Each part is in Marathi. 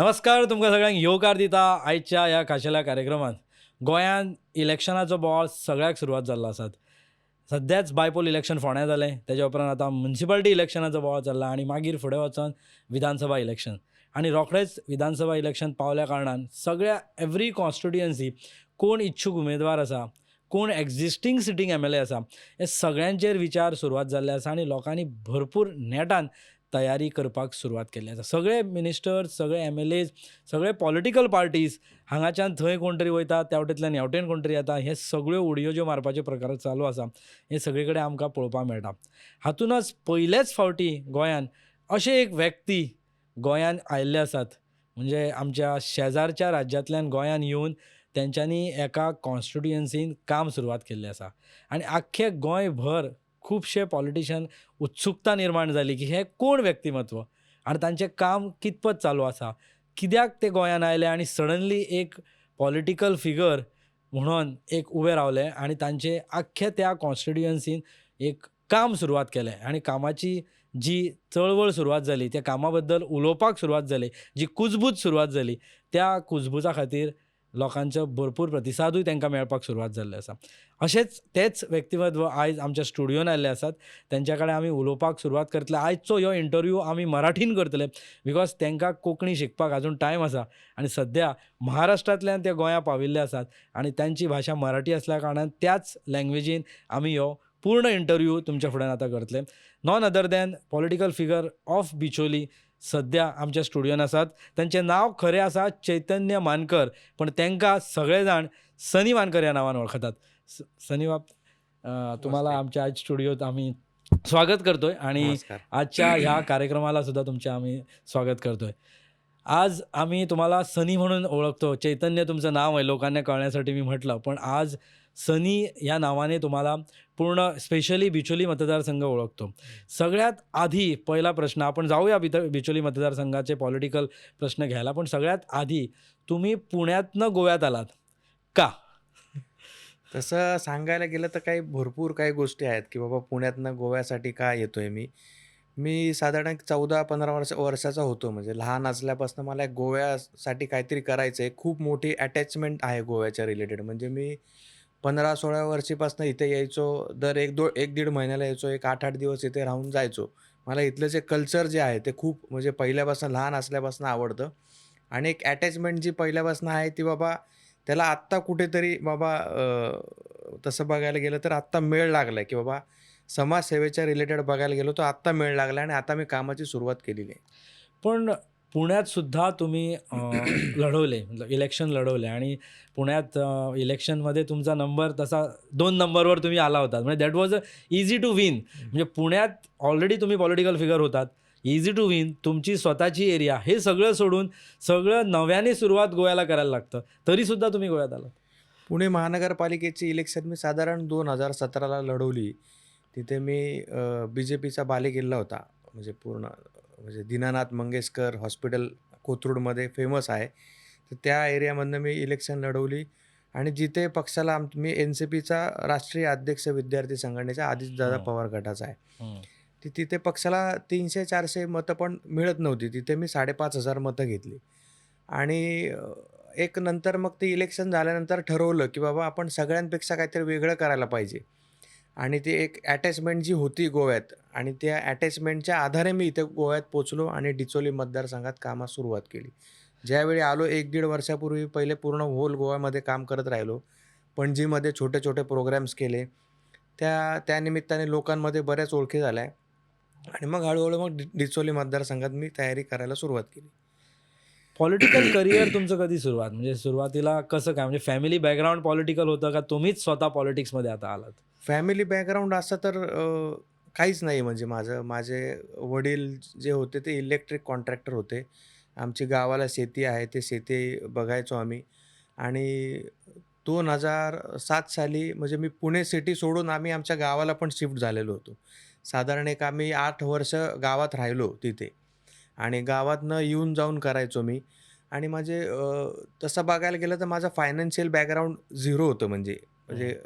नमस्कार तुमकां सगळ्यांक येवकार दिता आयच्या ह्या खाशेल्या कार्यक्रमात. गोंयांत इलेक्शनाचो बोवाळ सगळ्याक सुरवात जाल्लो आसात. सद्याच बायपोल इलेक्शन फोंड्या जालें, तेज्या उपरांत आतां म्युनिसिपालिटी इलेक्शनाचो बोवाळ चल्ला आनी मागीर फुडें वचोन विधानसभा इलेक्शन. आनी रोखडेंच विधानसभा इलेक्शन पावल्या कारणान सगळ्या एवरी कॉन्स्टिट्युएन्सी कोण इच्छूक उमेदवार आसा, कोण existing sitting M L A आसा, हे सगळ्यांचेर विचार सुरवात जाल्ले आसा आनी लोकांनी भरपूर नेटान तयारी करपाक सुरवात केल्ली आसा. सगळे मिनिस्टर्स, सगळे एम एल एज, सगळे पॉलिटिकल पार्टीज हांगाच्यान थंय कोण तरी वयता, तेवटेंतल्यान हेवटेन कोण तरी येता. हे सगळ्यो उडयो ज्यो मारपाचे प्रकार चालू आसा, हे सगळे कडेन आमकां पळोवपाक मेळटा. हातूनच पयलेच फावटी गोंयान अशे एक व्यक्ती गोंयान आयिल्ले आसात, म्हणजे आमच्या शेजारच्या राज्यांतल्यान गोंयान येवन तेंच्यांनी एका कॉन्स्टिट्युएन्सीन काम सुरवात केल्लें आसा. आनी आख्खे गोंयभर खुबशे पॉलिटिशियन उत्सुकता निर्माण जाली की हे कोण व्यक्तिमत्व आनी तांचें काम कितपत चालू आसा, कित्याक ते गोंयान आयले आनी सडनली एक पॉलिटिकल फिगर म्हणून एक उबे रावले आनी तांचे आख्खे त्या कॉन्स्टिट्युएन्सीन एक काम सुरवात केलें आनी कामाची जी चळवळ सुरवात जाली, त्या कामा बद्दल उलोवपाक सुरवात जाली, जी कुजबूज सुरवात जाली, त्या कुजबुजा खातीर लोकांचो भरपूर प्रतिसादूय तांकां मेळपाक सुरवात जाल्ले आसा. अशेंच तेच व्यक्तिमत्व आयज आमच्या स्टुडियोन आयिल्ले आसात. तेंच्या कडेन आमी उलोवपाक सुरवात करतले. आयचो ह्यो इंटरव्यू आमी मराठीन करतले बिकॉज तांकां कोंकणी शिकपाक आजून टायम आसा आनी सद्या महाराष्ट्रांतल्यान ते गोंया पाविल्ले आसात आनी तांची भाशा मराठी आसल्या कारणान त्याच लँग्वेजीन आमी हो पूर्ण इंटरव्यू तुमच्या फुड्यान आतां करतले. Non other than political figure of Bicholim सद्या आमच्या स्टुडियोन आसात. तांचें नांव खरें आसा चैतन्य मानकर, पण तांकां सगळे जाण सनी मानकर ह्या नांवान वळखतात. सनी बाब, तुम्हाला आमच्या आज स्टुडियोत आम्ही स्वागत करतोय आणि नमस्कार. आजच्या ह्या कार्यक्रमाला सुद्धा तुमचे आम्ही स्वागत करतोय. आज आम्ही तुम्हाला सनी म्हणून ओळखतो. चैतन्य तुमचं नाव आहे, लोकांना कळण्यासाठी मी म्हटलं, पण आज सनी या नावाने तुम्हाला पूर्ण स्पेशली बिचोली मतदारसंघ ओळखतो. सगळ्यात आधी पहिला प्रश्न आपण जाऊया बिचोली मतदारसंघाचे पॉलिटिकल प्रश्न घ्यायला, पण सगळ्यात आधी तुम्ही पुण्यातनं गोव्यात आलात का? तसं सांगायला गेलं तर भरपूर काही गोष्टी आहेत, की बाबा पुण्यातनं गोव्यासाठी का येतोय मी. मी साधारण 14-15 वर्षाचा होतो. म्हणजे लहान असल्यापासून मला एक गोव्यासाठी काहीतरी करायचं आहे. खूप मोठी अटॅचमेंट आहे गोव्याच्या रिलेटेड. म्हणजे मी 15-16 वर्षीपासून इथे यायचो. दर 1-1.5 महिन्याला यायचो. एक 8-8 दिवस इथे राहून जायचो. मला इथलं जे कल्चर जे आहे ते खूप म्हणजे पहिल्यापासून लहान असल्यापासून आवडतं. आणि एक अटॅचमेंट जी पहिल्यापासून आहे ती बाबा त्याला आत्ता कुठेतरी बाबा तसं बघायला गेलं तर आत्ता मेळ लागलाय, की बाबा समाजसेवेच्या रिलेटेड बघायला गेलो तर आत्ता मेळ लागला आणि आता मी कामाची सुरुवात केलेली आहे. पण पुण्यात सुद्धा तुम्ही लढवले, मतलब इलेक्शन लढवले आणि पुण्यात इलेक्शनमध्ये तुमचा नंबर तसा 2 नंबरवर तुम्ही आला होतात. म्हणजे that was a easy to win. म्हणजे पुण्यात ऑलरेडी तुम्ही पॉलिटिकल फिगर होतात. ईझी टू विन, तुमची स्वतःची एरिया, हे सगळं सोडून सगळं नव्याने सुरुवात गोव्याला करायला लागतं. तरीसुद्धा तुम्ही गोव्यात आलात. पुणे महानगरपालिकेची इलेक्शन मी साधारण 2017ला लढवली. तिथे मी BJPचा बालेकिल्ला होता. म्हणजे पूर्ण म्हणजे दीनानाथ मंगेशकर हॉस्पिटल कोथरूडमध्ये फेमस आहे. तर त्या एरियामधनं मी इलेक्शन लढवली आणि जिथे पक्षाला मी NCPचा राष्ट्रीय अध्यक्ष विद्यार्थी संघटनेच्या आदित्यदादा हं, पवार गटाचा आहे. हं. तिथे पक्षाला 300-400 मतं पण मिळत नव्हती. तिथे मी 5,500 मतं घेतली आणि एक नंतर मग ते इलेक्शन झाल्यानंतर ठरवलं, की बाबा आपण सगळ्यांपेक्षा काहीतरी वेगळं करायला पाहिजे. आणि ती एक अटॅचमेंट जी होती गोव्यात आणि त्या अटॅचमेंटच्या आधारे मी इथे गोव्यात पोचलो आणि डिचोली मतदारसंघात कामास सुरुवात केली. ज्यावेळी आलो 1-1.5 वर्षापूर्वी पहिले पूर्ण होल गोव्यामध्ये काम करत राहिलो. पणजीमध्ये छोटे-छोटे प्रोग्राम्स केले. त्यानिमित्ताने लोकांमध्ये बऱ्याच ओळखी झाल्या आणि मग हळू मग डिचोली मतदारसंघात मी तयारी करायला सुरुवात केली. पॉलिटिकल करियर तुमचं कधी सुरुवात? म्हणजे सुरुवातीला कसं काय? म्हणजे फॅमिली बॅकग्राऊंड पॉलिटिकल होतं का तुम्हीच स्वतः पॉलिटिक्समध्ये आता आलात? फॅमिली बॅकग्राऊंड असं तर काहीच नाही. म्हणजे माझे वडील जे होते ते इलेक्ट्रिक कॉन्ट्रॅक्टर होते. आमची गावाला शेती आहे. ते शेती बघायचो आम्ही आणि 2007 साली म्हणजे मी पुणे सिटी सोडून आम्ही आमच्या गावाला पण शिफ्ट झालेलो होतो. साधारण एक आम्ही 8 वर्ष गावात राहिलो तिथे आणि गावातनं येऊन जाऊन करायचो मी आणि तसं बघायला गेलं तर माझं फायनान्शियल बॅकग्राऊंड झिरो होतं. म्हणजे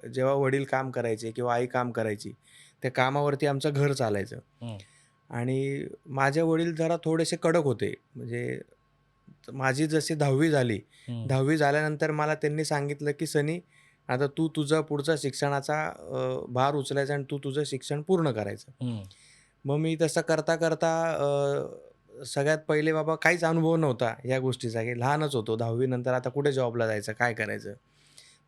जेव्हा वडील काम करायचे किंवा आई काम करायची, त्या कामावरती आमचं घर चालायचं हं. आणि माझे वडील जरा थोडेसे कडक होते. म्हणजे तर माझी जशी 10वी झाली, हं, 10वी झाल्यानंतर मला त्यांनी सांगितलं, की "सनी, आता तू तुझं पुढचा शिक्षणाचा भार उचलायचा आणि तू तुझं शिक्षण पूर्ण करायचं." हं, मग मी तसं करता-करता सगळ्यात पहिले बाबा काहीच अनुभव नव्हता या गोष्टीचा, की लहानच होतो. 10वी नंतर आता कुठे जॉबला जायचं, काय करायचं?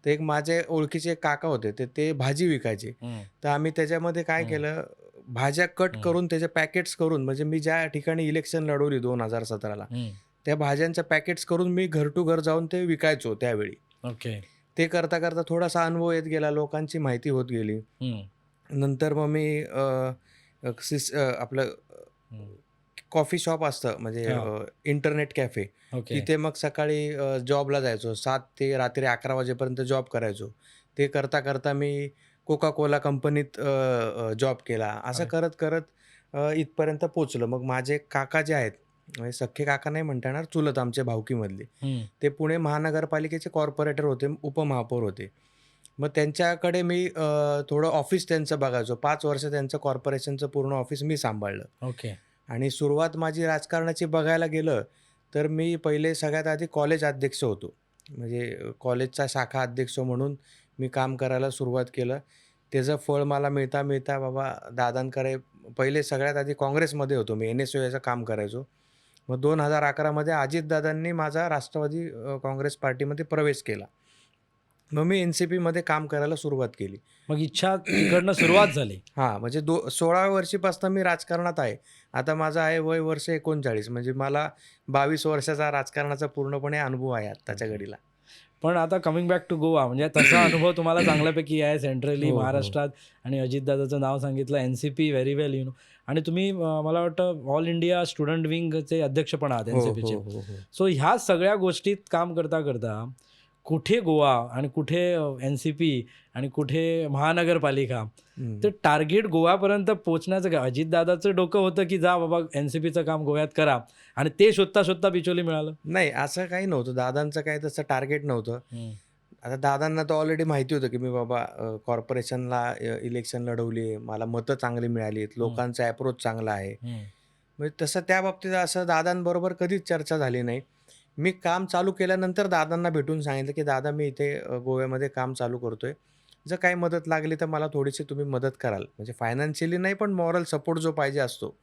तर एक माझे ओळखीचे एक काका होते, ते भाजी विकायचे. हं, तर आम्ही त्याच्यामध्ये काय हं, केलं, भाज्या कट हं, करून त्याचे पॅकेट्स करून म्हणजे मी ज्या ठिकाणी इलेक्शन लढवली 2017ला, हं. त्या भाज्यांच्या पॅकेट्स करून मी घर टू घर जाऊन ते विकायचो त्यावेळी. ओके. ते करता-करता थोडासा अनुभव येत गेला, लोकांची माहिती होत गेली. हं, नंतर मग मी आपलं हं. कॉफी शॉप असतं म्हणजे हां. Internet cafe. ओके. तिथे मग सकाळी जॉबला जायचो. 7 ते रात्री 11 वाजेपर्यंत जॉब करायचो. ते करता-करता मी कोका कोला कंपनीत जॉब केला. असं अरे! करत-करत इथपर्यंत पोहोचलो. मग माझे काका जे आहेत, म्हणजे सख्खे काका नाही म्हणता येणार, चुलत आमच्या भावकीमधले. हं. ते पुणे महानगरपालिकेचे कॉर्पोरेटर होते, उपमहापौर होते. मग त्यांच्याकडे मी थोडं ऑफिस त्यांचं बघायचो. 5 वर्ष त्यांचं कॉर्पोरेशनचं पूर्ण ऑफिस मी सांभाळलं. ओके. आणि सुरुवात माझी राजकारणाची बघायला गेलं, तर मी पहिले सगळ्यात आधी कॉलेज अध्यक्ष होतो. म्हणजे कॉलेजचा शाखा अध्यक्ष म्हणून मी काम करायला सुरुवात केलं. त्याचं फळ मला मिळता बाबा दादांकडे पहिले सगळ्यात आधी काँग्रेसमध्ये होतो मी. NSUआयचं काम करायचो. मग 2011 मध्ये अजितदादांनी माझा राष्ट्रवादी काँग्रेस पार्टीमध्ये प्रवेश केला. मग मी NCPमध्ये काम करायला सुरुवात केली. मग इच्छा तिकडनं सुरुवात झाली. हां, म्हणजे 16व्या वर्षीपासून मी राजकारणात आहे. आता माझं आहे वय वर्ष 39 म्हणजे मला 22 वर्षाचा राजकारणाचा पूर्णपणे अनुभव आहे आत्ताच्या ओके. घडीला. पण आता कमिंग बॅक टू गोवा म्हणजे तसा अनुभव तुम्हाला चांगल्यापैकी आहे सेंट्रली हो, हो. महाराष्ट्रात आणि अजितदादाचं नाव सांगितलं NCP व्हेरी वेल आणि तुम्ही मला वाटतं ऑल इंडिया स्टुडंट विंगचे अध्यक्ष पण आहात हो, हो, NCPचे. हो, हो. सो ह्या सगळ्या गोष्टीत काम करता कुठे गोवा आणि कुठे NCP आणि कुठे महानगरपालिका हं. तर टार्गेट गोव्यापर्यंत पोहोचण्याचं काय अजितदादाचं डोकं होतं की जा बाबा NCPचं काम गोव्यात करा आणि ते शोधता शोधता बिचोली मिळालं. नाही असं काही नव्हतं. दादांचं काही तसं टार्गेट नव्हतं. हम्म, आता दादांना तर ऑलरेडी माहिती होतं, की मी बाबा कॉर्पोरेशनला इलेक्शन लढवली आहे. मला मतं चांगली मिळाली आहेत. हम्म, लोकांचा अप्रोच चांगला आहे. हम्म, म्हणजे तसं त्या बाबतीत असं दादांबरोबर कधीच चर्चा झाली नाही. मी काम चालू केल्यानंतर दादांना भेटून सांगितलं, की "दादा मी इथे गोव्यामध्ये काम चालू करतोय. जर काही मदत लागली तर मला थोडीशी तुम्ही मदत कराल. म्हणजे फायनान्शियली नाही पण मॉरल सपोर्ट जो पाहिजे असतो,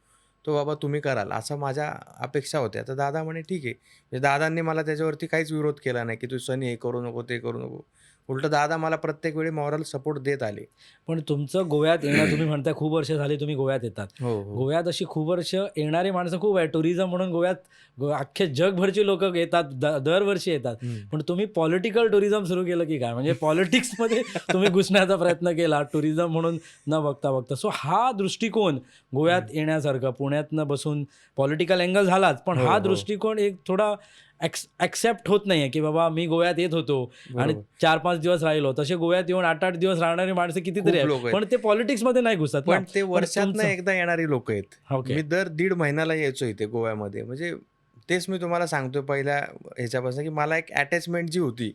तो बाबा तुम्ही कराल." असं माझ्या अपेक्षा होत्या. तर दादा म्हणे, "ठीक आहे." म्हणजे दादांनी मला त्याच्यावरती काहीच विरोध केला नाही, की "तू सनी हे करू नको, ते करू नको." उलटं दादा मला प्रत्येक वेळी मॉरल सपोर्ट देत आले. पण तुमचं गोव्यात येणं तुम्ही म्हणताय खूप वर्ष झाली तुम्ही गोव्यात येतात. हो, हो. गोव्यात अशी खूप वर्ष येणारी माणसं खूप आहे. टुरिझम म्हणून गोव्यात अख्खे जगभरची लोकं येतात. दरवर्षी येतात. हं. पण तुम्ही पॉलिटिकल टुरिझम सुरू केलं की काय? म्हणजे पॉलिटिक्समध्ये तुम्ही घुसण्याचा प्रयत्न केला टुरिझम म्हणून न बघता. सो हा दृष्टिकोन गोव्यात येण्यासारखा पुण्यातनं बसून पॉलिटिकल अँगल झालाच. पण हो, हा हो. दृष्टिकोन एक थोडा ॲक्सेप्ट होत नाहीये, की बाबा मी गोव्यात येत होतो आणि बरोबर. 4-5 दिवस राहिलो. तसे गोव्यात येऊन 8-8 दिवस राहणारी माणसं कितीतरी खूप आहेत. लोकं आहेत. पण ते पॉलिटिक्समध्ये नाही घुसत ना. पण ते पण वर्षातनं तुमचं एकदा येणारी लोकं आहेत. ओके. मी दर दीड महिन्याला यायचो इथे गोव्यामध्ये. म्हणजे तेच मी तुम्हाला सांगतोय पहिल्या ह्याच्यापासून, की मला एक अटॅचमेंट जी होती,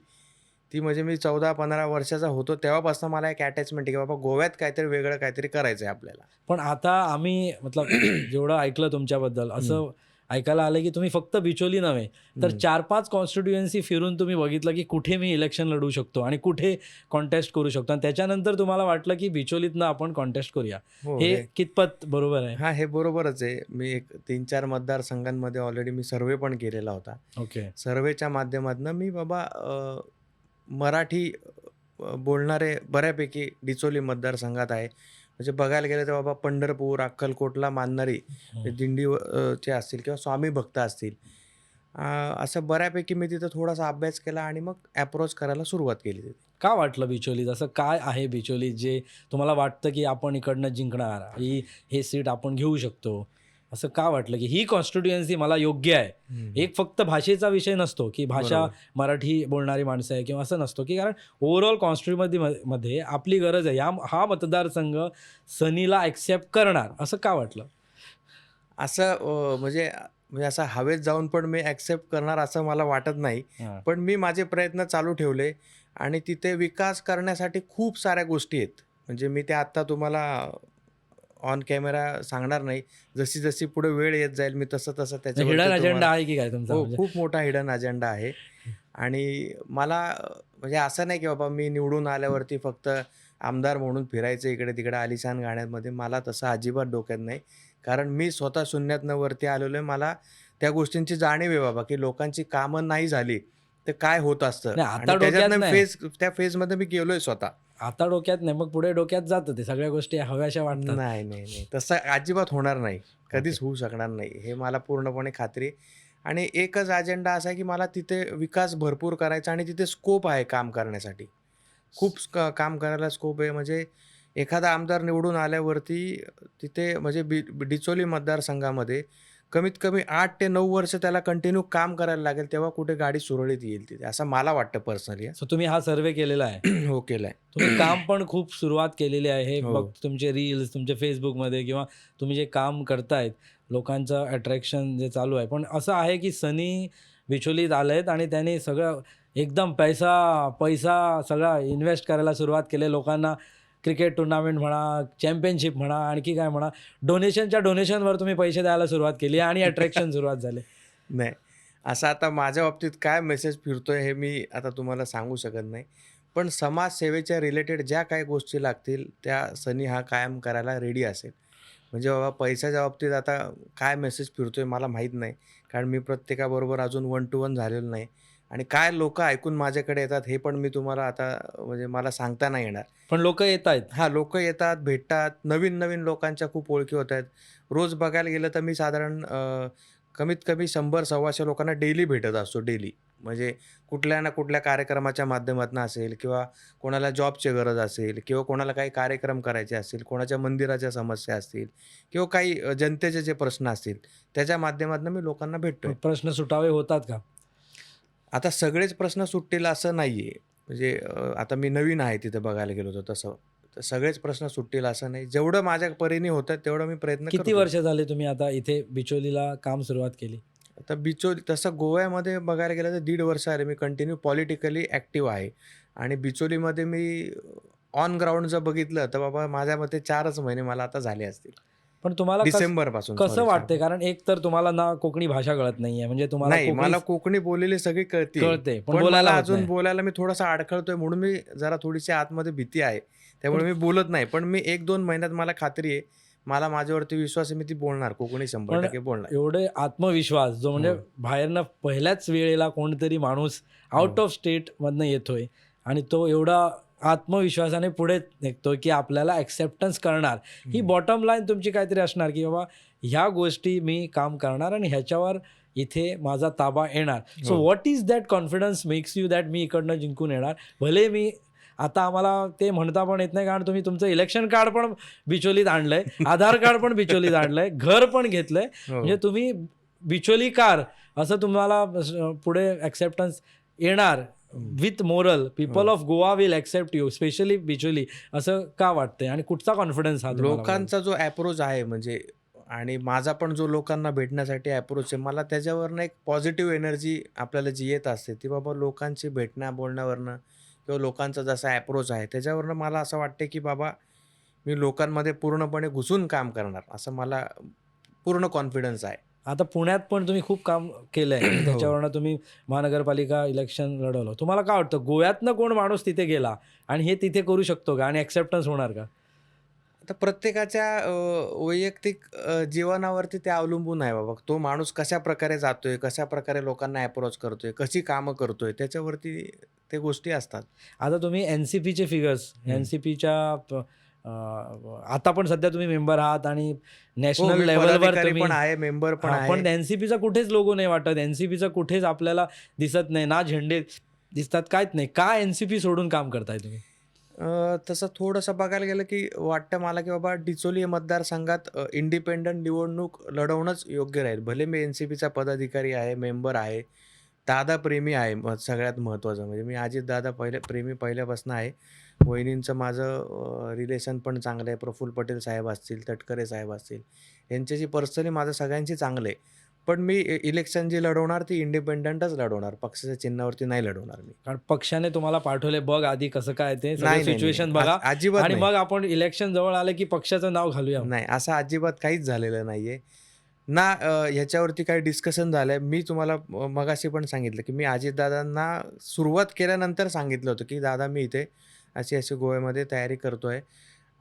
ती म्हणजे मी 14-15 वर्षाचा होतो तेव्हापासून मला एक अटॅचमेंट आहे, की बाबा गोव्यात काहीतरी वेगळं काहीतरी करायचं आहे आपल्याला. पण आता आम्ही मतलब जेवढं ऐकलं तुमच्याबद्दल हं, असं ऐकायला आलं, की तुम्ही फक्त बिचोली नव्हे, तर हं. 4-5 कॉन्स्टिट्युएन्सी फिरून तुम्ही बघितलं, की कुठे मी इलेक्शन लढवू शकतो आणि कुठे कॉन्टेस्ट करू शकतो आणि त्याच्यानंतर तुम्हाला वाटलं, की बिचोलीतनं आपण कॉन्टेस्ट करूया. हो, हे कितपत बरोबर आहे? हे बरोबरच आहे. मी एक 3-4 मतदारसंघांमध्ये ऑलरेडी मी सर्व्हे पण केलेला होता. ओके. सर्व्हेच्या माध्यमातून मी बाबा मराठी बोलणारे बऱ्यापैकी डिचोली मतदारसंघात आहे. म्हणजे बघायला गेलं तर बाबा पंढरपूर, अक्कलकोटला मानणारी हं. दिंडी चे असतील किंवा स्वामी भक्त असतील. अ, असं बऱ्यापैकी मी तिथं थोडासा अभ्यास केला आणि मग अप्रोच करायला सुरुवात केली तिथे. का वाटलं बिचोलीत? असं काय आहे बिचोलीत जे तुम्हाला वाटतं, की आपण इकडनं जिंकणार, हे सीट आपण घेऊ शकतो? असं का वाटलं, की ही कॉन्स्टिट्युएन्सी मला योग्य आहे? हं, एक फक्त भाषेचा विषय नसतो, की भाषा बरोबर. मराठी बोलणारी माणसं आहे किंवा असं नसतो, की कारण ओव्हरऑल मध्ये आपली गरज आहे. हा मतदारसंघ सनीला एक्सेप्ट करणार, असं का वाटलं? असं म्हणजे म्हणजे असं हवेत जाऊन पण मी ॲक्सेप्ट करणार असं मला वाटत नाही. हां. पण मी माझे प्रयत्न चालू ठेवले आणि तिथे विकास करण्यासाठी खूप साऱ्या गोष्टी आहेत. म्हणजे मी त्या आत्ता तुम्हाला ऑन कॅमेरा सांगणार नाही. जशी जशी पुढे वेळ येत जाईल मी तसं तसं त्याच्यावरती हिडन तुम्हाला अजेंडा आहे की काय तुमचा हो, म्हणजे? खूप मोठा हिडन अजेंडा आहे. आणि मला म्हणजे असं नाही की बाबा मी निवडून आल्यावरती फक्त आमदार म्हणून फिरायचं इकडे-तिकडे आलिशान गाड्यांमध्ये. मला तसं अजिबात डोक्यात नाही. कारण मी स्वतः शून्यातनं वरती आलेलो आहे. मला त्या गोष्टींची जाणीव आहे बाबा, की लोकांची कामं नाही झाली, तर काय होत असतं नाही आणि आता डोक्यात त्याच्यातनं नाही. त्या फेजमध्ये मी गेलोय स्वतः. आता डोक्यात नाही. मग पुढे डोक्यात जातं ते सगळ्या गोष्टी हव्याशा वाटतात. नाही, नाही, नाही. तसं अजिबात होणार नाही. ओके. कधीच होऊ शकणार नाही. हे मला पूर्णपणे खात्री आहे. आणि एकच अजेंडा असा आहे, की मला तिथे विकास भरपूर करायचा आणि तिथे स्कोप आहे काम करण्यासाठी. खूप काम करायला स्कोप आहे. म्हणजे एखादा आमदार निवडून आल्यावरती तिथे म्हणजे डिचोली मतदारसंघामध्ये कमीत कमी 8 ते 9 वर्ष त्याला कंटिन्यू काम करायला लागेल, तेव्हा कुठे गाडी सुरळीत येईल तिथे, असं मला वाटतं पर्सनली. सो तुम्ही हा सर्व्हे केलेला आहे. हो, केलाय. तुम्ही काम पण खूप सुरुवात केलेली आहे. हे हो. बघतो तुमचे रील्स, तुमचे Facebookमध्ये किंवा तुम्ही जे काम करतायत, लोकांचं अट्रॅक्शन जे चालू आहे. पण असं आहे की सनी बिचोलीत आलेत आणि त्यांनी सगळं एकदम पैसा सगळा इन्व्हेस्ट करायला सुरुवात केली. लोकांना क्रिकेट टुर्नामेंट म्हणा, चॅम्पियनशिप म्हणा, आणखी काय म्हणा, डोनेशनवर तुम्ही पैसे द्यायला सुरुवात केली आणि अट्रॅक्शन सुरुवात झाले. नाही. असं आता माझ्या बाबतीत काय मेसेज फिरतोय हे मी आता तुम्हाला सांगू शकत नाही. पण समाजसेवेच्या रिलेटेड ज्या काही गोष्टी लागतील त्या सनी हा कायम करायला रेडी असेल. म्हणजे बाबा पैशाच्या बाबतीत आता काय मेसेज फिरतोय मला माहीत नाही. कारण मी प्रत्येकाबरोबर अजून वन टू वन झालेलो नाही. आणि काय लोकं ऐकून माझ्याकडे येतात हे पण मी तुम्हाला आता म्हणजे मला सांगता नाही येणार. पण लोकं येतायत. हां, लोकं येतात, भेटतात. नवीन-नवीन लोकांच्या खूप ओळखी होत आहेत. रोज बघायला गेलं तर मी साधारण कमीत कमी 100-125 लोकांना डेली भेटत असतो, डेली. म्हणजे कुठल्या ना कुठल्या कार्यक्रमाच्या माध्यमातून असेल किंवा कोणाला जॉबची गरज असेल किंवा कोणाला काही कार्यक्रम करायचे असतील, कोणाच्या मंदिराच्या समस्या असतील किंवा काही जनतेचे जे प्रश्न असतील, त्याच्या माध्यमातून मी लोकांना भेटतोय. प्रश्न सुटावे होतात का? आता सगळेच प्रश्न सुटतील असं नाहीये. म्हणजे आता मी नवीन आहे तिथे बघायला गेलो होतो तसं. तर सगळेच प्रश्न सुटतील असं नाही. जेवढं माझ्या परीने होतं तेवढं मी प्रयत्न किती करतोय. वर्ष झाले तुम्ही आता इथे बिचोलीला काम सुरुवात केली? आता बिचोली तसं गोव्यामध्ये बघायला गेलं तर 1.5 वर्ष आले मी कंटिन्यू पॉलिटिकली ॲक्टिव्ह आहे. आणि बिचोलीमध्ये मी ऑन ग्राउंड जर बघितलं तर बाबा माझ्या मते 4च महिने मला आता झाले असतील. पण तुम्हाला डिसेंबरपासून कसं सॉरी. वाटतंय? कारण एक तर तुम्हाला ना कोकणी भाषा कळत नाहीये. म्हणजे तुम्हाला नाही, कोकणी मला कोकणी बोललेली सगळी कळते. कळते, पण पण बोलायला मला होत अजून नाही. बोलायला मी थोडासा अडखळतोय म्हणून मी जरा थोडीशी आतमध्ये भीती आहे. त्यामुळे मी बोलत नाही. पण मी 1-2 महिन्यात मला खात्री आहे. मला माझ्यावरती विश्वास आहे मी ती बोलणार. कोकणी पण 100% बोलणार. एवढे आत्मविश्वास जो म्हणजे हो. बाहेरनं पहिल्याच वेळेला कोणतरी माणूस आउट हो. ऑफ स्टेटमधनं येतोय आणि तो एवढा आत्मविश्वासाने पुढे निघतोय की आपल्याला ॲक्सेप्टन्स करणार. ही हं. बॉटम लाईन तुमची काहीतरी असणार की बाबा ह्या गोष्टी मी काम करणार आणि ह्याच्यावर इथे माझा ताबा येणार. सो हो. What is that confidence makes you that मी इकडनं जिंकून येणार. भले मी आता आम्हाला ते म्हणता पण येत नाही कारण तुम्ही तुमचं इलेक्शन कार्ड पण बिचोलीत आणलंय, आधार कार्ड पण बिचोलीत आणलंय, घर पण घेतलंय. हो. म्हणजे तुम्ही बिचोलीकार असं तुम्हाला पुढे ॲक्सेप्टन्स येणार विथ मोरल. पीपल हो. Of Goa will accept you specially Bicholim. असं का वाटतंय आणि कुठचा कॉन्फिडन्स हा तुम्हाला? लोकांचा जो अप्रोच आहे म्हणजे आणि माझा पण जो लोकांना भेटण्यासाठी अप्रोच आहे, मला त्याच्यावरनं एक पॉझिटिव्ह एनर्जी आपल्याला जी येत असते, ती बाबा लोकांशी बोलण्यावरनं किंवा लोकांचा जसा अप्रोच आहे, त्याच्यावरनं मला असं वाटतं की बाबा मी लोकांमध्ये पूर्णपणे घुसून काम करणार, असं मला पूर्ण कॉन्फिडन्स आहे. आता पुण्यात पण तुम्ही खूप काम केलंय आणि हो. त्याच्यावरनं तुम्ही महानगरपालिका इलेक्शन लढवलं. तुम्हाला काय वाटतं गोव्यातनं कोण माणूस तिथे गेला आणि हे तिथे करू शकतो का आणि ॲक्सेप्टन्स होणार का? आता प्रत्येकाच्या वैयक्तिक जीवनावरती ते अवलंबून आहे बाबा. तो माणूस कशाप्रकारे जातोय, कशाप्रकारे लोकांना अप्रोच करतोय, कशी कामं करतोय, त्याच्यावरती ते गोष्टी असतात. आता तुम्ही एन-सी-पीचे फिगर्स, एन-सी-पीच्या आता पण सध्या तुम्ही मेंबर आहात आणि हो, नॅशनल मी लेव्हलवर पदाधिकारी तुम्ही पण आहे, मेंबर पण हां, पण आहे. एन-सी-पीचा कुठेच लोगो नाही वाटत. एन-सी-पीचा कुठेच आपल्याला दिसत नाही. ना झेंडे दिसतात, काहीच नाही. का एन-सी-पी सोडून काम करताय तुम्ही? तसं थोडंसं बघायला गेलं की वाटतं मला की बाबा डिचोली मतदारसंघात इंडिपेंडंट निवडणूक लढवणंच योग्य राहील. भले मी एन-सी-पीचा पदाधिकारी आहे, मेंबर आहे, दादा प्रेमी आहे सगळ्यात महत्त्वाचं म्हणजे मी अजितदादा प्रेमी पहिल्यापासून आहे. वहिनींचं माझं रिलेशन पण चांगलं आहे. प्रफुल्ल पटेल साहेब असतील, तटकरे साहेब असतील, यांच्याशी पर्सनली माझं सगळ्यांशी चांगलं आहे. पण मी इलेक्शन जी लढवणार ती इंडिपेंडंटच लढवणार. पक्षाच्या चिन्हावरती नाही लढवणार मी. कारण पक्षाने तुम्हाला पाठवले, बघ आधी कसं काय ते सगळं नाही, नाही, नाही. सिच्युएशन बघा अजिबात आणि नाही. मग आपण इलेक्शन जवळ आलं की पक्षाचं नाव घालूया. नाही, असं अजिबात काहीच झालेलं नाहीये. ना ह्याच्यावरती काही डिस्कशन झालंय. मी तुम्हाला मगाशी पण सांगितलं, की मी अजितदादांना सुरुवात केल्यानंतर सांगितलं होतं, की दादा मी इथे अशी-अशी गोव्यामध्ये तयारी करतोय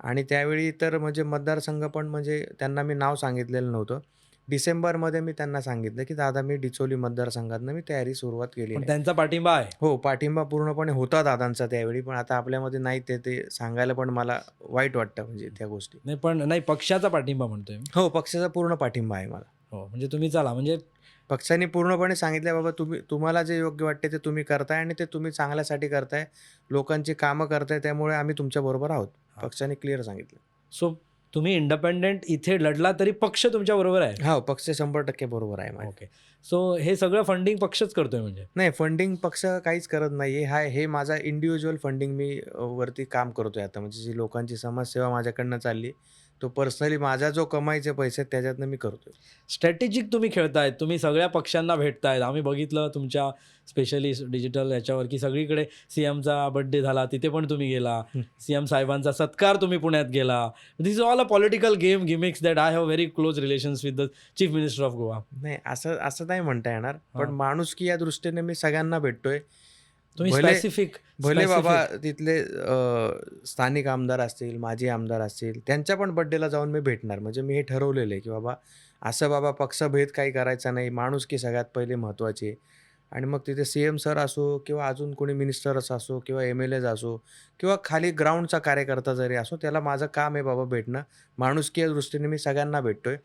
आणि त्यावेळी तर म्हणजे मतदारसंघ पण म्हणजे त्यांना मी नाव सांगितलेलं नव्हतं. डिसेंबरमध्ये मी त्यांना सांगितलं, की दादा मी डिचोली मतदारसंघातनं मी तयारी सुरुवात केलेली पण आहे. त्यांचा पाठिंबा आहे. हो, पाठिंबा पूर्णपणे होता दादांचा त्यावेळी, पण आता आपल्यामध्ये नाही ते सांगायला पण मला वाईट वाटतं म्हणजे त्या गोष्टी. नाही पण नाही पक्षाचा पाठिंबा म्हणतोय मी. हो, पक्षाचा पूर्ण पाठिंबा आहे मला. हो, म्हणजे तुम्ही चला म्हणजे पक्षाने पूर्णपणे सांगितलं, "बाबा तुम्हाला जे योग्य वाटते ते तुम्ही करताय आणि ते तुम्ही चांगल्यासाठी करताय. लोकांची कामं करताय त्यामुळे आम्ही तुमच्याबरोबर आहोत." हां. पक्षाने क्लिअर सांगितलं. सो तुम्ही इंडिपेंडेंट इथे लढला तरी पक्ष तुमच्या बरोबर आहे. हो, पक्ष 100% बरोबर आहे माझ्या. ओके. सो हे सगळं फंडिंग पक्षच करतोय म्हणजे. नाही, फंडिंग पक्ष काहीच करत नाहीये. हे माझा इंडिव्हिज्युअल फंडिंग मी वरती काम करतोय आता. म्हणजे जी लोकांची समाजसेवा माझ्याकडनं चालली, तो पर्सनली माझा जो कमाईचे पैसे आहेत त्याच्यातनं मी करतोय. स्ट्रॅटेजिक तुम्ही खेळतायत. तुम्ही सगळ्या पक्षांना भेटतायत. आम्ही बघितलं तुमच्या स्पेशली डिजिटल याच्यावर की सगळीकडे सीएमचा बर्थडे झाला, तिथे पण तुम्ही गेला. हं. सीएम साहेबांचा सत्कार तुम्ही पुण्यात गेला. This is all a political game gimmicks that I have very close relations with the chief minister of Goa. नाही, असं असं नाही म्हणता येणार. पण हां. माणुसकी या दृष्टीने मी सगळ्यांना भेटतोय. तुम्ही भले स्पेसिफिक भले बाबा तिथले स्थानिक आमदार असतील, माजी आमदार असतील, त्यांच्या पण बर्थडेला जाऊन मी भेटणार. म्हणजे मी हे ठरवलेलं आहे, की बाबा असं बाबा पक्षभेद काही करायचा नाही. माणुसकी सगळ्यात पहिले महत्त्वाची आहे. आणि मग तिथे सीएम सर असो किंवा अजून कोणी मिनिस्टर्स असो किंवा एम-एल-एज असो किंवा खाली ग्राउंडचा कार्यकर्ता जरी असो, त्याला माझं काम आहे बाबा भेटणं. माणुसकी या दृष्टीने मी सगळ्यांना भेटतोय.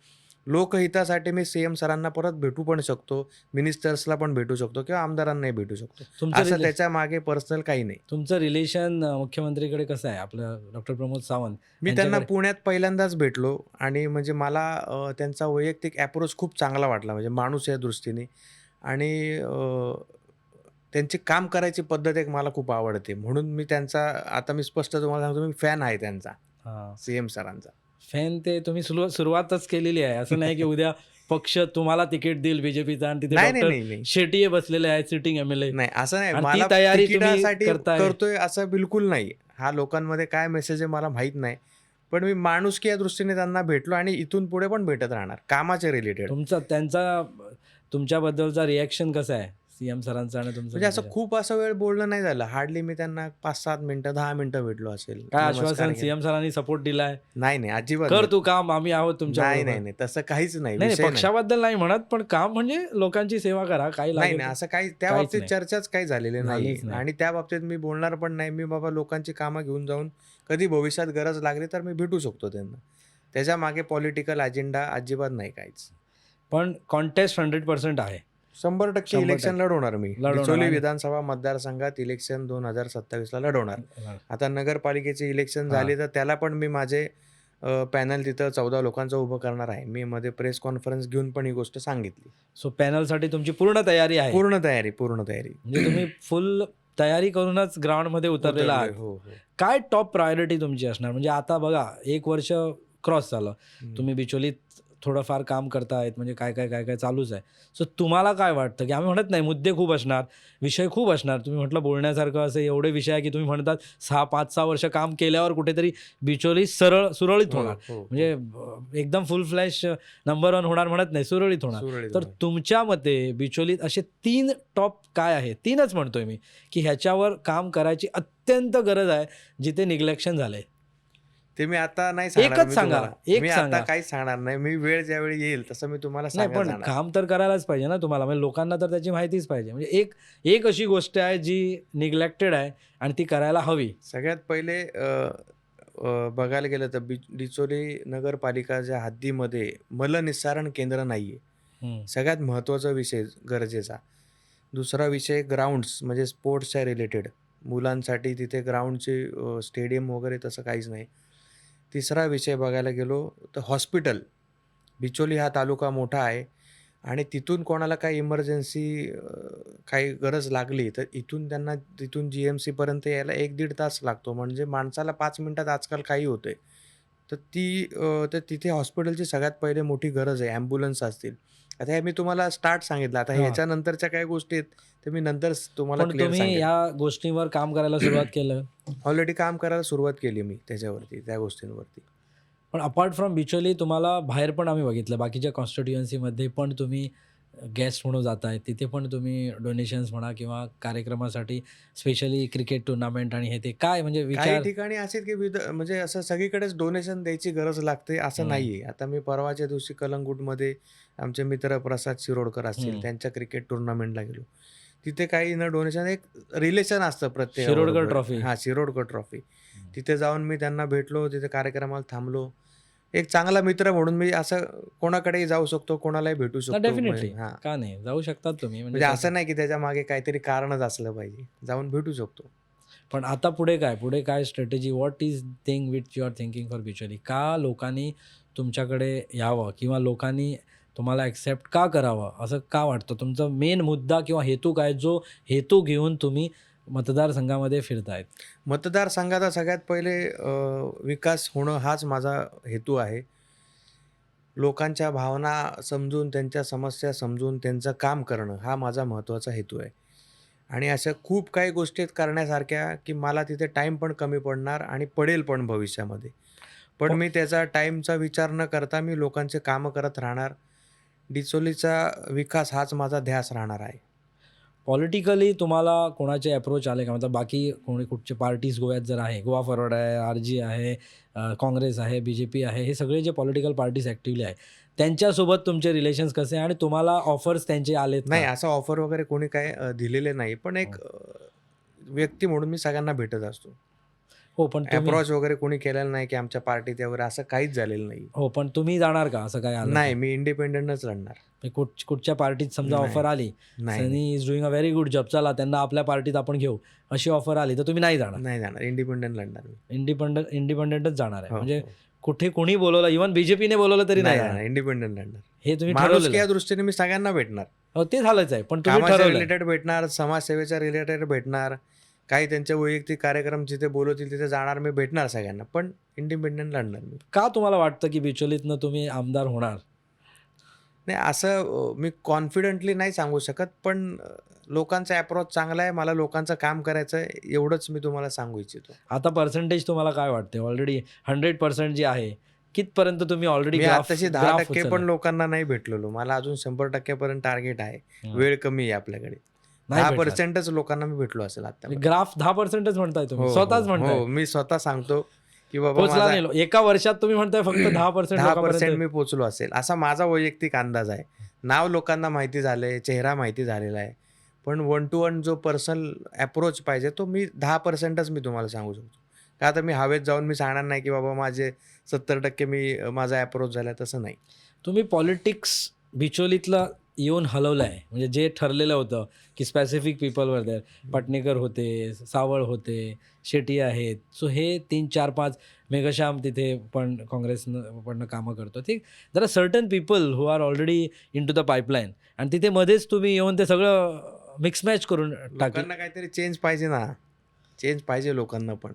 लोकहितासाठी मी सीएम सरांना परत भेटू पण शकतो, मिनिस्टर्सला पण भेटू शकतो किंवा आमदारांनाही भेटू शकतो. तुमचं असं त्याच्या मागे पर्सनल काही नाही. तुमचं रिलेशन मुख्यमंत्रीकडे कसं आहे? आपलं डॉक्टर प्रमोद सावंत मी त्यांना यांच्याकडे? पुण्यात पहिल्यांदाच भेटलो आणि म्हणजे मला त्यांचा वैयक्तिक अप्रोच खूप चांगला वाटला म्हणजे माणूस या दृष्टीने आणि त्यांची काम करायची पद्धत एक मला खूप आवडते. म्हणून मी त्यांचा आता मी स्पष्ट तुम्हाला सांगतो मी फॅन आहे त्यांचा, हां. सीएम सरांचा. फॅन ते तुम्ही सुरुवातच केलेली आहे. असं नाही की उद्या पक्ष तुम्हाला तिकीट देईल बीजेपीचा आणि तिथे नाही, नाही, डॉक्टर नाही, नाही. शेट्टी बसलेले आहेत सिटिंग एमएलए. नाही, असं नाही. आणि ती मला तयारी तुम्ही तिकिटासाठी करताय. करतोय असं बिलकुल नाही. हा लोकांमध्ये काय मेसेज आहे मला माहीत नाही. पण मी माणुसकी या दृष्टीने त्यांना भेटलो आणि इथून पुढे पण भेटत राहणार. कामाच्या रिलेटेड. तुमच्याबद्दलचा रिएक्शन कसं आहे? सीएम सरांचा आणि तुमचं म्हणजे असं म्हणजे खूप असं वेळ बोलणं नाही झालं. हार्डली मी त्यांना 5-7 मिनिटं, 10 मिनिटं भेटलो असेल. काय नमस्कार आश्वासन केला. सीएम सरांनी सपोर्ट दिलाय? नाही, नाही. अजिबात कर नाही. तू काम, आम्ही आहोत तुमच्या नाही, बरोबर. नाही, नाही. तसं काहीच नाही. नाही, नाही, विषय नाही. पक्षाबद्दल नाही म्हणत, पण काम म्हणजे लोकांची सेवा करा. काही नाही, लागेल नाही. ते. असं काही त्या काहीच बाबतीत नाही. चर्चाच काही झालेली नाही झालीच नाही. आणि त्या बाबतीत मी बोलणार पण नाही. मी बाबा लोकांची कामं घेऊन जाऊन कधी भविष्यात गरज लागली तर मी भेटू शकतो त्यांना. त्याच्यामागे पॉलिटिकल अजेंडा अजिबात नाही काहीच. पण कॉन्टेस्ट 100% आहे. 100% 100% इलेक्शन लढवणार मी. लढवणार डिचोली आणि- विधानसभा मतदारसंघात इलेक्शन 2027ला लढवणार. आता नगरपालिकेची इलेक्शन झाली तर त्याला पण मी माझे पॅनल तिथं 14 लोकांचं उभं करणार आहे. मी मध्ये प्रेस कॉन्फरन्स घेऊन पण ही गोष्ट सांगितली. सो पॅनलसाठी तुमची पूर्ण तयारी आहे. पूर्ण तयारी, पूर्ण तयारी. म्हणजे तुम्ही फुल तयारी करूनच ग्राउंडमध्ये उतरलेला आहात. हो, हो. काय टॉप प्रायोरिटी तुमची असणार? म्हणजे आता बघा 1 वर्ष क्रॉस झालं. हम्म. तुम्ही बिचोलीत थोडंफार काम करतायत म्हणजे काय चालूच आहे. सो तुम्हाला काय वाटतं, की आम्ही म्हणत नाही मुद्दे खूप असणार, विषय खूप असणार. तुम्ही म्हटलं बोलण्यासारखं असे एवढे विषय आहे, की तुम्ही म्हणतात 5-6 वर्ष काम केल्यावर कुठेतरी बिचोली सुरळीत होणार. हो, हो. म्हणजे एकदम फुल फ्लॅश नंबर 1 होणार म्हणत नाही, सुरळीत होणार. सुरळीत तर होणार. तुमच्या मते बिचोलीत असे 3 टॉप काय आहे? 3च म्हणतोय मी, की ह्याच्यावर काम करायची अत्यंत गरज आहे, जिथे निग्लेक्शन झालंय. ते मी आता नाही सांगणार. एकच मी सांगा, तुम्हाला. एक मी सांगा. आता काहीच सांगणार नाही. मी वेळ ज्यावेळी येईल तसं मी तुम्हाला नाही सांगत पण जाणार. काम तर करायलाच पाहिजे ना तुम्हाला, म्हणजे लोकांना तर त्याची माहितीच पाहिजे. म्हणजे एक अशी गोष्ट आहे जी निग्लेक्टेड आहे आणि ती करायला हवी. सगळ्यात पहिले बघायला गेलं तर डिचोली नगरपालिकाच्या हद्दीमध्ये मलनिस्सारण केंद्र नाहीये. हम्म. सगळ्यात महत्त्वाचा विषय गरजेचा. दुसरा विषय ग्राउंड्स म्हणजे स्पोर्ट्सच्या रिलेटेड. मुलांसाठी तिथे ग्राउंडचे स्टेडियम वगैरे तसं काहीच नाही. तिसरा विषय बघायला गेलो तर हॉस्पिटल. बिचोली हा तालुका मोठा आहे आणि तिथून कोणाला काही इमर्जन्सी काही गरज लागली तर त्यांना तिथून GMCपर्यंत यायला 1-1.5 तास लागतो. म्हणजे माणसाला 5 मिनिटात आजकाल काही होतंय. तर तर तिथे हॉस्पिटलची सगळ्यात पहिले मोठी गरज आहे. ॲम्ब्युलन्स असतील. आता हे मी तुम्हाला स्टार्ट सांगितलं. आता हां. ह्याच्यानंतरच्या काही गोष्टी आहेत, ते मी नंतर तुम्हाला पण क्लिअर तुम्ही सांगेन. या गोष्टींवर काम करायला सुरुवात केलं. ऑलरेडी काम करायला सुरुवात केली मी त्याच्यावरती, त्या गोष्टींवरती. पण अपार्ट फ्रॉम बिचोली तुम्हाला बाहेर पण आम्ही बघितलं बाकीच्या कॉन्स्टिट्युएन्सीमध्ये पण तुम्ही गेस्ट म्हणून जाताय. तिथे पण तुम्ही डोनेशन्स म्हणा किंवा कार्यक्रमासाठी स्पेशली क्रिकेट टुर्नामेंट आणि हे ते काय म्हणजे काही विचार. ठिकाणी असे की म्हणजे असं सगळीकडेच डोनेशन द्यायची गरज लागते असं हं, नाहीये. आता मी परवाच्या दिवशी कलंगूटमध्ये आमचे मित्र प्रसाद शिरोडकर असतील, हं. त्यांच्या क्रिकेट टुर्नामेंटला गेलो. तिथे काही न डोनेशन एक रिलेशन असतं शिरोडकर प्रत्येकाबरोबर. ट्रॉफी. हां, शिरोडकर ट्रॉफी. तिथे जाऊन मी त्यांना भेटलो, तिथे कार्यक्रमाला थांबलो. एक चांगला मित्र म्हणून मी असं कोणाकडेही जाऊ शकतो, कोणालाही भेटू शकतो. डेफिनेटली. हां, का नाही? जाऊ शकतात तुम्ही म्हणजे म्हणजे तसं. असं नाही की त्याच्यामागे काहीतरी कारणच असलं पाहिजे. जाऊन भेटू शकतो. पण आता पुढे काय? पुढे काय strategy? What is thing which you are thinking for Bicholim? का लोकांनी तुमच्याकडे यावं किंवा लोकांनी तुम्हाला ॲक्सेप्ट का करावं? असं का वाटतं? तुमचा मेन मुद्दा किंवा हेतू काय? जो हेतू घेऊन तुम्ही मतदारसंघामध्ये फिरतायत? मतदारसंघाचा सगळ्यात पहिले विकास होणं हाच माझा हेतू आहे. लोकांच्या भावना समजून, त्यांच्या समस्या समजून त्यांचं काम करणं हा माझा महत्त्वाचा हेतू आहे. आणि अशा खूप काही गोष्टी आहेत करण्यासारख्या, की मला तिथे टाईम पण कमी पडणार आणि पडेल पण भविष्यामध्ये. पण प मी त्याचा टाईमचा विचार न करता मी लोकांचे कामं करत राहणार. डिचोलीचा विकास हाच माझा ध्यास राहणार आहे. पॉलिटिकली तुम्हाला कोणाचे अप्रोच आले का? मतलब बाकी कोणी कुठचे पार्टीज गोव्यात जर आहे, गोवा फॉरवर्ड आहे, आर-जी आहे, काँग्रेस आहे, बी-जे-पी आहे, हे सगळे जे पॉलिटिकल पार्टीज ॲक्टिव्हली आहे, त्यांच्यासोबत तुमचे रिलेशन्स कसे आहे आणि तुम्हाला ऑफर्स त्यांचे आलेत नाही का? असं ऑफर वगैरे कोणी काही दिलेले नाही. पण एक व्यक्ती म्हणून मी सगळ्यांना भेटत असतो. हो, पण तुम्ही अप्रोच वगैरे कोणी केलेलं नाही, की आमच्या पार्टीत या वगैरे असं काहीच झालेलं नाही. हो, पण तुम्ही जाणार का असं काय आलं तर? नाही, मी इंडिपेंडंटच लढणार. म्हणजे कुठच्या पार्टीत समजा नाही. ऑफर आली, नाही, Sunny is doing a very good job, चला त्यांना आपल्या पार्टीत आपण घेऊ, अशी ऑफर आली तर तुम्ही नाही जाणार. नाही जाणार. इंडिपेंडंट लढणार मी. इंडिपेंडंटच जाणार आहे. हो, म्हणजे हो. कुठे कोणी बोलवलं, इव्हन बी-जे-पीने बोलवलं तरी नाही नाही जाणार. जाणार. इंडिपेंडंट लढणार. हे तुम्ही माणुसकी ठरवलेलं या आहे. दृष्टीने मी सगळ्यांना भेटणार. हो, ते झालंच आहे. पण तुम्ही कामाच्या ठरवलंय. रिलेटेड भेटणार, समाजसेवेच्या रिलेटेड भेटणार. काही त्यांचे वैयक्तिक कार्यक्रम जिथे बोलवतील तिथे जाणार, मी भेटणार सगळ्यांना. पण इंडिपेंडंट लढणार मी. का तुम्हाला वाटतं की बिचोलीतनं तुम्ही आमदार होणार? नाही असं मी कॉन्फिडेंटली नाही सांगू शकत. पण लोकांचा अप्रोच चांगला आहे. मला लोकांचं काम करायचं आहे. एवढंच मी तुम्हाला सांगू इच्छितो. आता पर्सेंटेज तुम्हाला काय वाटते? ऑलरेडी 100% जी आहे, कितपर्यंत तुम्ही ऑलरेडी मी ग्राफ आताशी 10% पण लोकांना नाही भेटलेलो. मला अजून 100% पर्यंत टार्गेट आहे. वेळ कमी आहे आपल्याकडे. नाही भेटलात. 10%च लोकांना मी भेटलो असेल आता. ग्राफ 10%च म्हणताय तुम्ही. हो, स्वतःच हो, म्हणताय. हो. मी स्वतः सांगतो, की बाबा पोहोचला माझा नाही. एका वर्षात तुम्ही म्हणताय फक्त 10% 10% लोकांपर्यंत. मी पोहोचलो असेल. असा माझा वैयक्तिक अंदाज आहे. नाव लोकांना माहिती झालंय, चेहरा माहिती झालेला आहे. पण वन टू वन जो पर्सनल अप्रोच पाहिजे तो मी 10%च मी तुम्हाला सांगू शकतो. का तर मी हवेत जाऊन मी सांगणार नाही, की बाबा माझे 70% माझा अप्रोच झाला तसं नाही. तुम्ही पॉलिटिक्स बिचोलीतलं येऊन हलवलं आहे. म्हणजे जे ठरलेलं होतं की स्पेसिफिक पीपल वर देअर. पटणेकर होते, सावळ होते, शेट्टी आहेत. सो हे 3, 4, 5 मेघश्याम तिथे पण काँग्रेसनं कामं करतो. ठीक. There are certain people who are already in to the pipeline आणि तिथे मध्येच तुम्ही येऊन ते सगळं मिक्स मॅच करून टाकलं. लोकांना काहीतरी चेंज पाहिजे ना. चेंज पाहिजे लोकांना पण.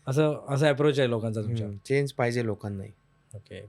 असं अप्रोच आहे लोकांचा तुमच्या. चेंज पाहिजे लोकांनाही. ओके.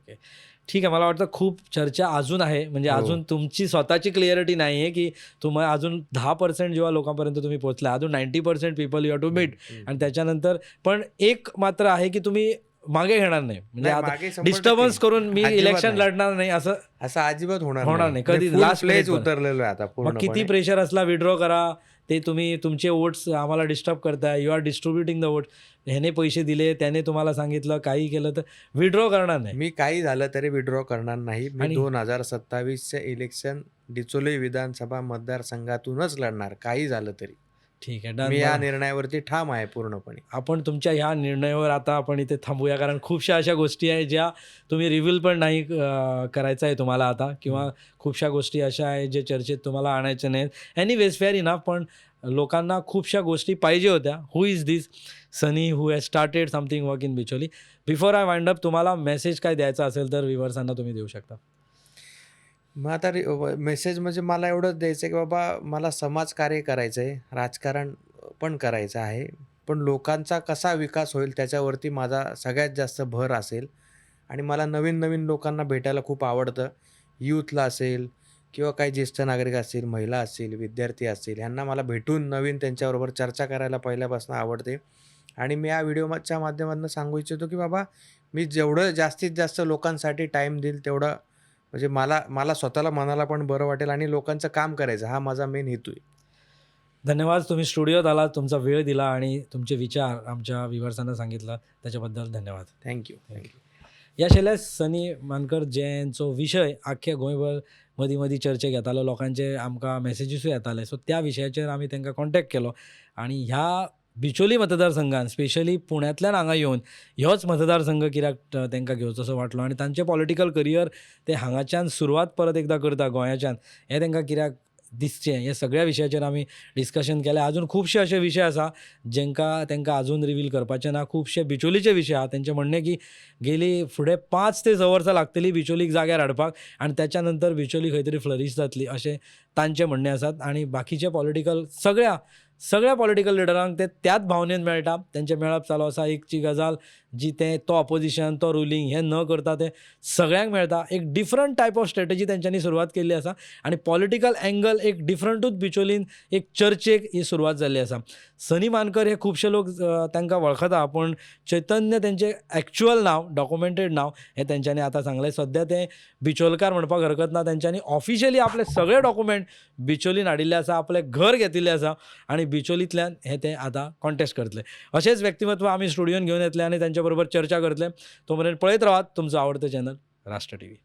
ठीक आहे. मला वाटतं खूप चर्चा अजून आहे. म्हणजे हो. अजून तुमची स्वतःची क्लिअरिटी नाही आहे, की तुम्ही अजून 10% जेव्हा लोकांपर्यंत तुम्ही पोहोचला, अजून 90% people you have to meet आणि त्याच्यानंतर पण एक मात्र आहे, की तुम्ही मागे घेणार नाही. म्हणजे नाही, आता मागे 100% डिस्टर्बन्स करून मी अजिबात इलेक्शन नाही. लढणार नाही असं असं अजिबात होणार होणार नाही. कधी full last pledge minute वर. उतरलेलो आहे आता मग पूर्णपणे. किती प्रेशर असला विड्रॉ करा. ते तुम्ही तुमचे वोट्स आम्हाला डिस्टर्ब करताय. You are distributing the vote. ह्याने पैसे दिले, त्याने तुम्हाला सांगितलं, काही केलं तर विड्रॉ करणार नाही. मी काही झालं तरी विड्रॉ करणार नाही. मी आणि 2027चे इलेक्शन डिचोली विधानसभा मतदारसंघातूनच लढणार, काही झालं तरी. ठीक आहे. मी डन. या निर्णयावरती ठाम आहे पूर्णपणे. आपण तुमच्या ह्या निर्णयावर आता आपण इथे थांबूया. कारण खूपशा अशा गोष्टी आहेत ज्या तुम्ही रिव्हील पण नाही करायचं आहे तुम्हाला आता किंवा खूपशा गोष्टी अशा आहेत जे चर्चेत तुम्हाला आणायच्या नाहीत. Anyways fair enough. पण लोकांना खूपशा गोष्टी पाहिजे होत्या. Who is this Sunny who has started something work in Bicholim? Before I wind up तुम्हाला मेसेज काय द्यायचा असेल तर व्ह्युअर्सांना तुम्ही देऊ शकता. मग आता मेसेज म्हणजे मला एवढंच द्यायचं आहे, की बाबा मला समाजकार्य करायचं आहे, राजकारण पण करायचं आहे. पण लोकांचा कसा विकास होईल त्याच्यावरती माझा सगळ्यात जास्त भर असेल आणि मला नवीन नवीन लोकांना भेटायला खूप आवडतं. यूथला असेल, किंवा काही ज्येष्ठ नागरिक असतील, महिला असतील, विद्यार्थी असतील, ह्यांना मला भेटून नवीन त्यांच्याबरोबर चर्चा करायला पहिल्यापासून आवडते. आणि मी या व्हिडिओच्या माध्यमातून सांगू इच्छितो, की बाबा मी जेवढं जास्तीत जास्त लोकांसाठी टाईम देईल तेवढं म्हणजे मला मला स्वतःला मनाला पण बरं वाटेल आणि लोकांचं काम करायचं हा माझा मेन हेतू आहे. धन्यवाद. तुम्ही स्टुडिओत आलात, तुमचा वेळ दिला आणि तुमचे विचार आमच्या व्ह्युअर्सांना सांगितलं त्याच्याबद्दल धन्यवाद. थँक्यू. थँक्यू. या आशिल्ले सनी मानकर जेंचो विशय आख्ख्या गोंयभर मदीं मदीं चर्चेक येतालो, लोकांचे आमकां मेसेजीसूय येताले. सो त्या विशयाचेर आमी तांकां कॉन्टॅक्ट केलो आनी ह्या बिचोली मतदारसंघान स्पेशली पुण्यांतल्यान हांगा येवन ह्योच मतदारसंघ कित्याक तांकां घेवचोसो वाटलो आनी तांचें पॉलिटिकल करियर ते हांगाच्यान सुरवात परत एकदां करता गोंयाच्यान हें तांकां कित्याक दिसचें, हे सगळ्या विशयाचेर आमी डिस्कशन केलें. अजून खुबशे अशे विशय आसा जेंकां तांकां अजून रिवील करपाचें ना. खुबशे बिचोलीचे विशय आहा. तेंचें म्हणणें की गेली फुडें 5 ते 6 वर्सां लागतलीं बिचोलीक जाग्यार हाडपाक आनी त्याच्या नंतर बिचोली खंय तरी फ्लरीश जातली अशें तांचें म्हणणें आसात. आनी बाकीचे पॉलिटिकल सगळ्या पॉलिटिकल लिडरांक ते त्याच भावनेन मेळटा. तेंचें मेळप चालू आसा. एकची गजाल जी तो ऑपोजिशन तो रुलींग हें न करता ते सगळ्यांक मेळटा. एक डिफरंट टायप ऑफ स्ट्रॅटेजी तेंच्यांनी सुरवात केल्ली आसा आनी पॉलिटिकल एंगल एक डिफरंटूच बिचोलीन एक चर्चेक ही सुरवात जाल्ली आसा. सनी मानकर हे खुबशे लोक तांकां वळखता, पूण चैतन्य तेंचें एक्चुअल नांव, डॉक्युमेंटेड नांव हें तेंच्यांनी आतां सांगलें. सद्या ते बिचोलकार म्हणपाक हरकत ना. तेंच्यांनी ऑफिशियली आपले सगळे डॉक्युमेंट बिचोलीन हाडिल्ले आसा, आपलें घर घेतिल्लें आसा आनी बिचोलींतल्यान हे ते आतां कॉन्टेस्ट करतले. अशेंच व्यक्तिमत्व आमी स्टुडियोन घेवन येतले आनी तांचे बरोबर चर्चा करतले. तो मेरेन पळयत रावात तुमचो आवडतो चॅनल राष्ट्र टीव्ही.